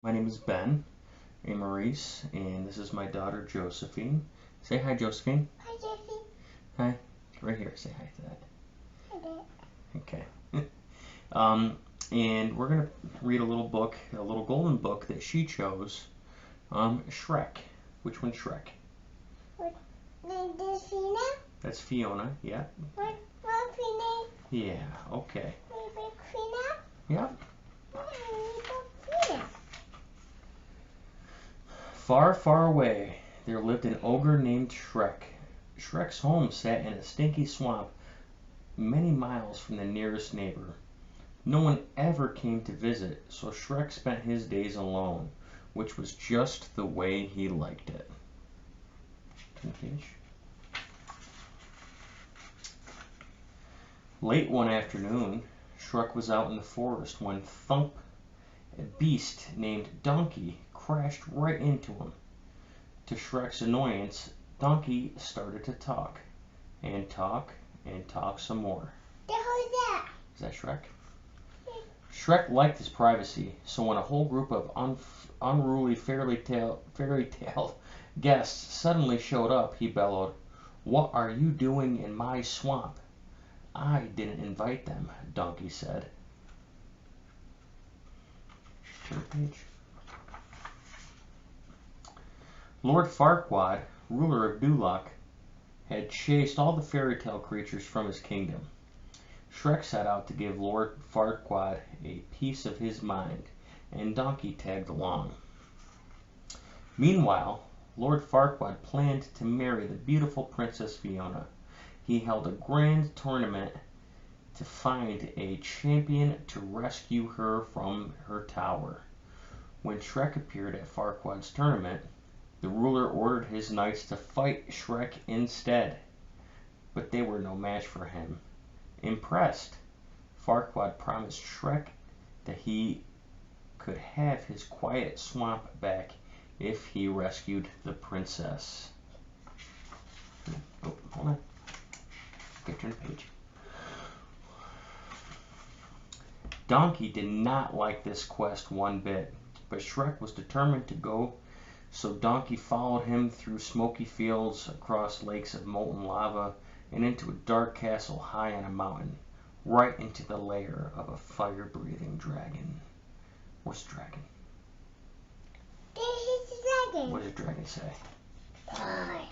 My name is Ben Amorese, and this is my daughter Josephine. Say hi, Josephine. Hi, Jesse. Hi. Right here. Say hi to Okay. that. Okay. um, and we're gonna read a little book, a little golden book that she chose. Shrek. Which one's Shrek? What? This Fiona? That's Fiona. Yeah. What Fiona? Yeah. Okay. Baby Fiona? Yeah. Fiona. Far, far away, there lived an ogre named Shrek. Shrek's home sat in a stinky swamp many miles from the nearest neighbor. No one ever came to visit, so Shrek spent his days alone, which was just the way he liked it. Turn the page. Late one afternoon, Shrek was out in the forest when thump, a beast named Donkey crashed right into him. To Shrek's annoyance, Donkey started to talk, and talk, and talk some more. Who's that? Is that Shrek? Shrek liked his privacy, so when a whole group of unruly fairy tale guests suddenly showed up, he bellowed, "What are you doing in my swamp?" "I didn't invite them," Donkey said. Turn the page. Lord Farquaad, ruler of Duloc, had chased all the fairy tale creatures from his kingdom. Shrek set out to give Lord Farquaad a piece of his mind, and Donkey tagged along. Meanwhile, Lord Farquaad planned to marry the beautiful Princess Fiona. He held a grand tournament to find a champion to rescue her from her tower. When Shrek appeared at Farquaad's tournament, the ruler ordered his knights to fight Shrek instead, but they were no match for him. Impressed, Farquaad promised Shrek that he could have his quiet swamp back if he rescued the princess. Oh, hold on. Okay, turn the page. Donkey did not like this quest one bit, but Shrek was determined to go, so Donkey followed him through smoky fields, across lakes of molten lava, and into a dark castle high on a mountain, right into the lair of a fire-breathing dragon. What's the dragon? This is the dragon. What does the dragon say? Hi.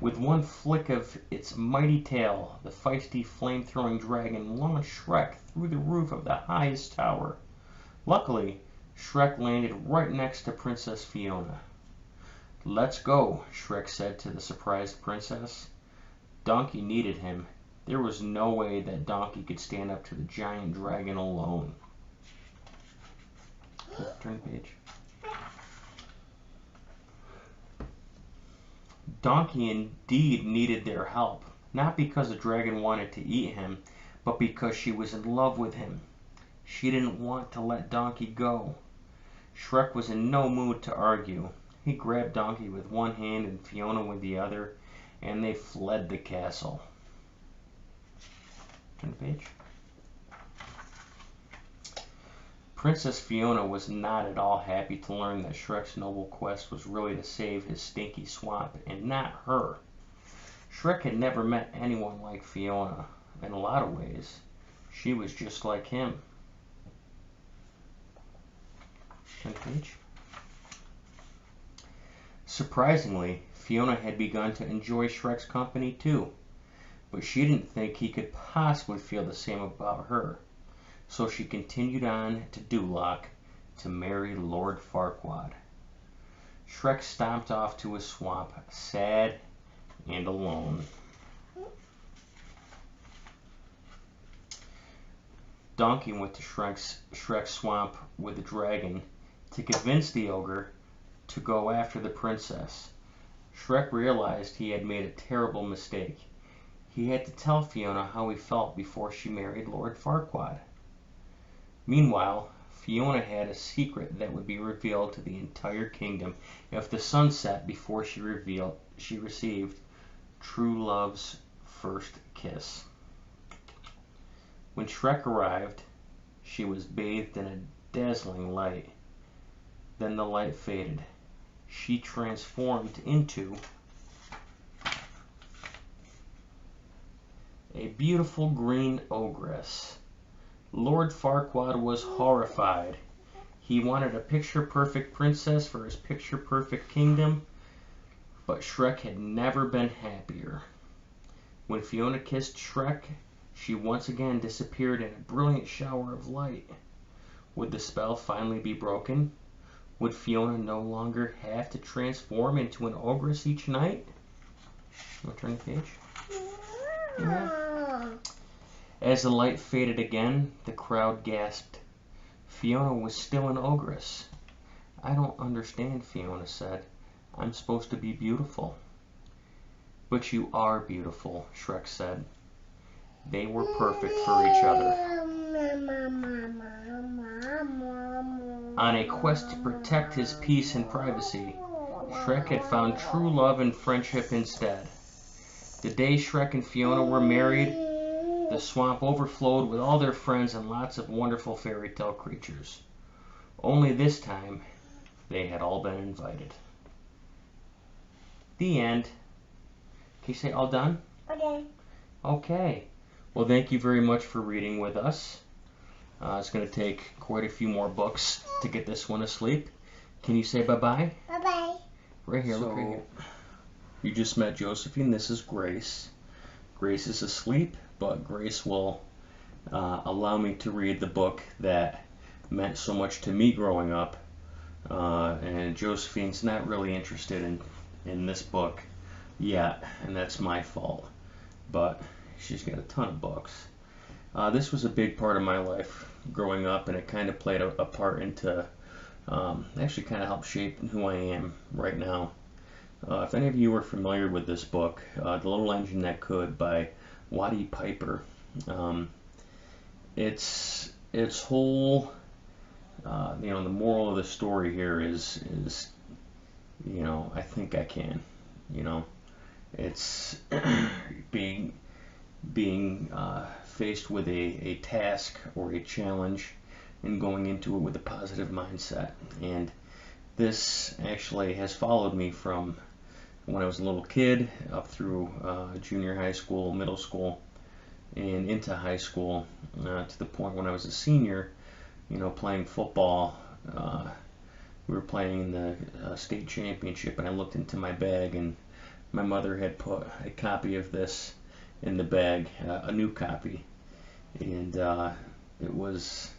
With one flick of its mighty tail, the feisty, flame-throwing dragon launched Shrek through the roof of the highest tower. Luckily, Shrek landed right next to Princess Fiona. "Let's go," Shrek said to the surprised princess. Donkey needed him. There was no way that Donkey could stand up to the giant dragon alone. Turn the page. Donkey indeed needed their help, not because the dragon wanted to eat him, but because she was in love with him. She didn't want to let Donkey go. Shrek was in no mood to argue. He grabbed Donkey with one hand and Fiona with the other, and they fled the castle. Turn the page. Princess Fiona was not at all happy to learn that Shrek's noble quest was really to save his stinky swamp, and not her. Shrek had never met anyone like Fiona. In a lot of ways, she was just like him. Turn the page. Surprisingly, Fiona had begun to enjoy Shrek's company too, but she didn't think he could possibly feel the same about her. So she continued on to Duloc to marry Lord Farquaad. Shrek stomped off to his swamp, sad and alone. Donkey went to Shrek's swamp with the dragon to convince the ogre to go after the princess. Shrek realized he had made a terrible mistake. He had to tell Fiona how he felt before she married Lord Farquaad. Meanwhile, Fiona had a secret that would be revealed to the entire kingdom if the sun set before she received true love's first kiss. When Shrek arrived, she was bathed in a dazzling light. Then the light faded. She transformed into a beautiful green ogress. Lord Farquaad was horrified. He wanted a picture-perfect princess for his picture-perfect kingdom, but Shrek had never been happier. When Fiona kissed Shrek, she once again disappeared in a brilliant shower of light. Would the spell finally be broken? Would Fiona no longer have to transform into an ogress each night? Want to turn the page? Yeah. As the light faded again, the crowd gasped. Fiona was still an ogress. I don't understand, Fiona said. I'm supposed to be beautiful. But you are beautiful, Shrek said. They were perfect for each other. On a quest to protect his peace and privacy, Shrek had found true love and friendship instead. The day Shrek and Fiona were married, the swamp overflowed with all their friends and lots of wonderful fairy tale creatures. Only this time, they had all been invited. The end. Can you say all done? Okay. Okay. Well, thank you very much for reading with us. It's going to take quite a few more books to get this one asleep. Can you say bye-bye? Bye-bye. Right here, look right here. You just met Josephine. This is Grace. Grace is asleep, but Grace will allow me to read the book that meant so much to me growing up. And Josephine's not really interested in this book yet, and that's my fault. But she's got a ton of books. This was a big part of my life growing up, and it kind of played a part into, actually kind of helped shape who I am right now. If any of you are familiar with this book, The Little Engine That Could by Watty Piper, its whole, the moral of the story here is, I think I can, it's being faced with a task or a challenge and going into it with a positive mindset. And this actually has followed me from when I was a little kid up through junior high school, middle school, and into high school, to the point when I was a senior, playing football. We were playing in the state championship, and I looked into my bag, and my mother had put a copy of this in the bag, a new copy, and it was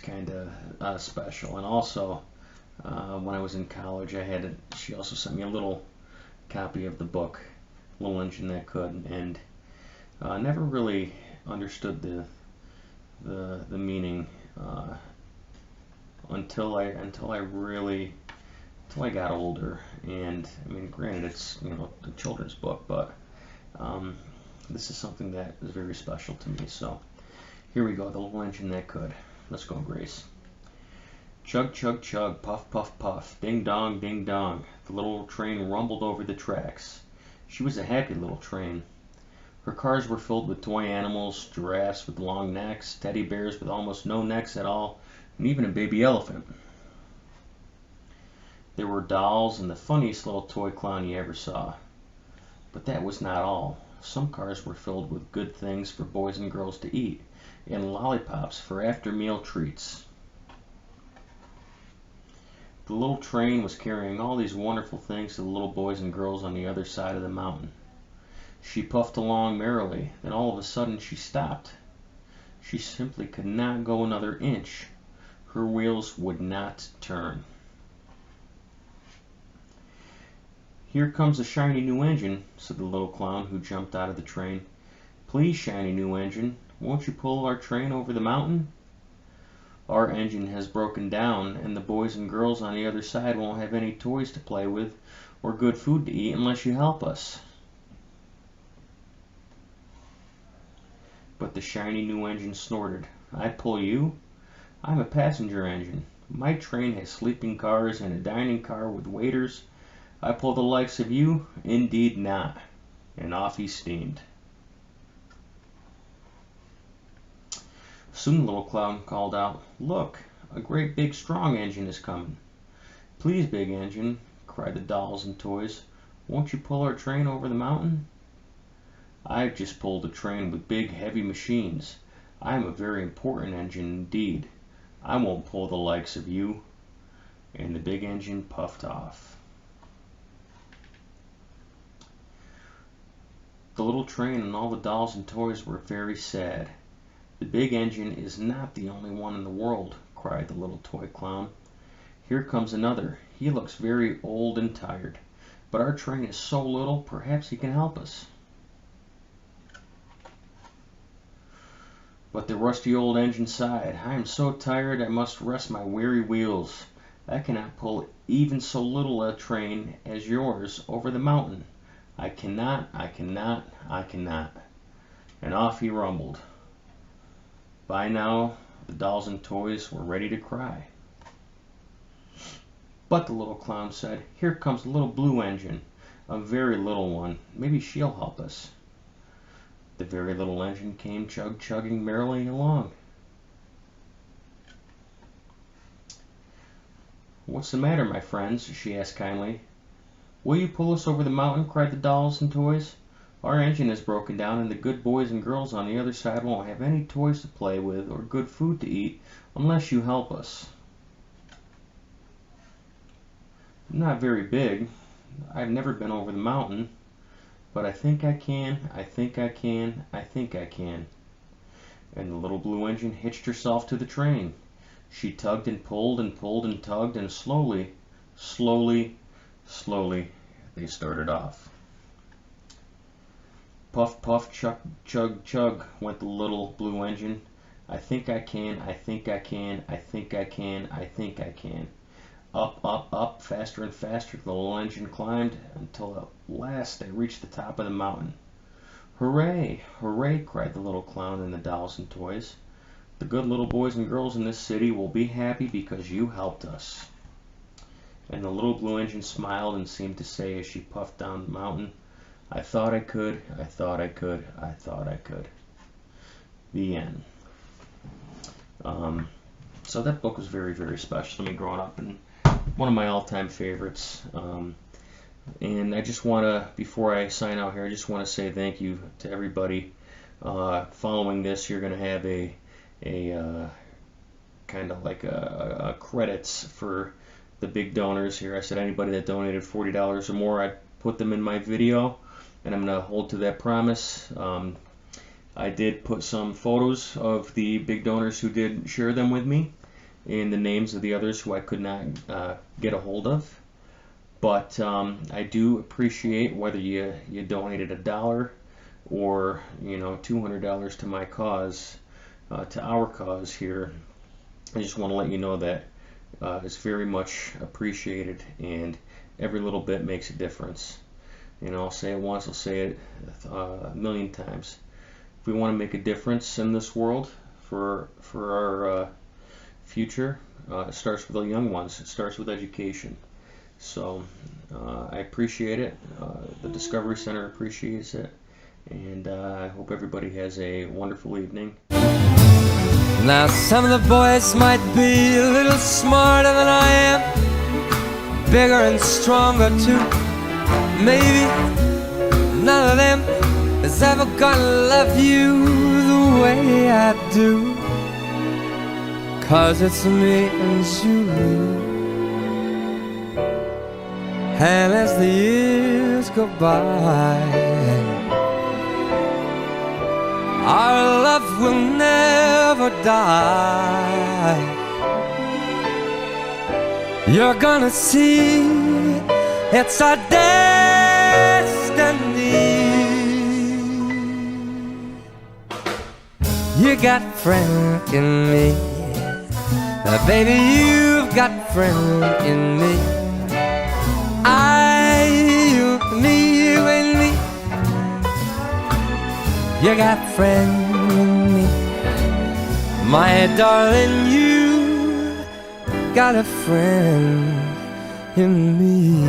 kind of special. And also, when I was in college, she also sent me a little copy of the book, Little Engine That Could, and never really understood the meaning until I got older. And I mean, granted, it's a children's book, but this is something that is very special to me. So here we go, The Little Engine That Could. Let's go, Grace. Chug, chug, chug, puff, puff, puff, ding dong, ding dong. The little train rumbled over the tracks. She was a happy little train. Her cars were filled with toy animals, giraffes with long necks, teddy bears with almost no necks at all, and even a baby elephant. There were dolls and the funniest little toy clown you ever saw. But that was not all. Some cars were filled with good things for boys and girls to eat, and lollipops for after-meal treats. The little train was carrying all these wonderful things to the little boys and girls on the other side of the mountain. She puffed along merrily, then all of a sudden she stopped. She simply could not go another inch. Her wheels would not turn. Here comes a shiny new engine, said the little clown who jumped out of the train. Please, shiny new engine, won't you pull our train over the mountain? Our engine has broken down, and the boys and girls on the other side won't have any toys to play with or good food to eat unless you help us. But the shiny new engine snorted. I pull you? I'm a passenger engine. My train has sleeping cars and a dining car with waiters. I pull the likes of you? Indeed not. And off he steamed. Soon the little clown called out, "Look, a great big strong engine is coming." "Please, big engine," cried the dolls and toys, "won't you pull our train over the mountain?" "I've just pulled a train with big heavy machines. I am a very important engine indeed. I won't pull the likes of you." And the big engine puffed off. The little train and all the dolls and toys were very sad. "The big engine is not the only one in the world," cried the little toy clown. "Here comes another. He looks very old and tired, but our train is so little, perhaps he can help us." But the rusty old engine sighed. "I am so tired I must rest my weary wheels. I cannot pull even so little a train as yours over the mountain. I cannot, I cannot, I cannot." And off he rumbled. By now, the dolls and toys were ready to cry. But the little clown said, "Here comes the little blue engine, a very little one. Maybe she'll help us." The very little engine came chugging merrily along. "What's the matter, my friends?" she asked kindly. "Will you pull us over the mountain?" cried the dolls and toys. "Our engine is broken down, and the good boys and girls on the other side won't have any toys to play with or good food to eat unless you help us." "I'm not very big. I've never been over the mountain. But I think I can, I think I can, I think I can." And the little blue engine hitched herself to the train. She tugged and pulled and pulled and tugged, and slowly, slowly, slowly, they started off. Puff, puff, chug, chug, chug went the little blue engine. "I think I can, I think I can, I think I can, I think I can." Up, up, up, faster and faster the little engine climbed, until at last they reached the top of the mountain. "Hooray! Hooray!" cried the little clown and the dolls and toys. "The good little boys and girls in this city will be happy because you helped us." And the little blue engine smiled and seemed to say as she puffed down the mountain, "I thought I could, I thought I could, I thought I could." The end. So that book was very, very special to me growing up, and one of my all-time favorites. And I just want to, before I sign out here, I just want to say thank you to everybody. Following this, you're going to have a kind of like a credits for the big donors here. I said anybody that donated $40 or more, I put them in my video, and I'm going to hold to that promise. I did put some photos of the big donors who did share them with me, and the names of the others who I could not get a hold of. But I do appreciate whether you donated $1 or $200 to my cause, to our cause here. I just want to let you know that it's very much appreciated, and every little bit makes a difference. I'll say it once, I'll say it a million times. If we want to make a difference in this world for our future, it starts with the young ones. It starts with education. So I appreciate it. The Discovery Center appreciates it, and I hope everybody has a wonderful evening. Now some of the boys might be a little smarter than I am, bigger and stronger too. Maybe none of them is ever gonna love you the way I do, 'cause it's me and you. And as the years go by, our love will never die. You're gonna see it's our destiny. You got Frank in me, baby, you've got Frank in me. You, me, you and me. You got friend in me, my darling, you got a friend in me.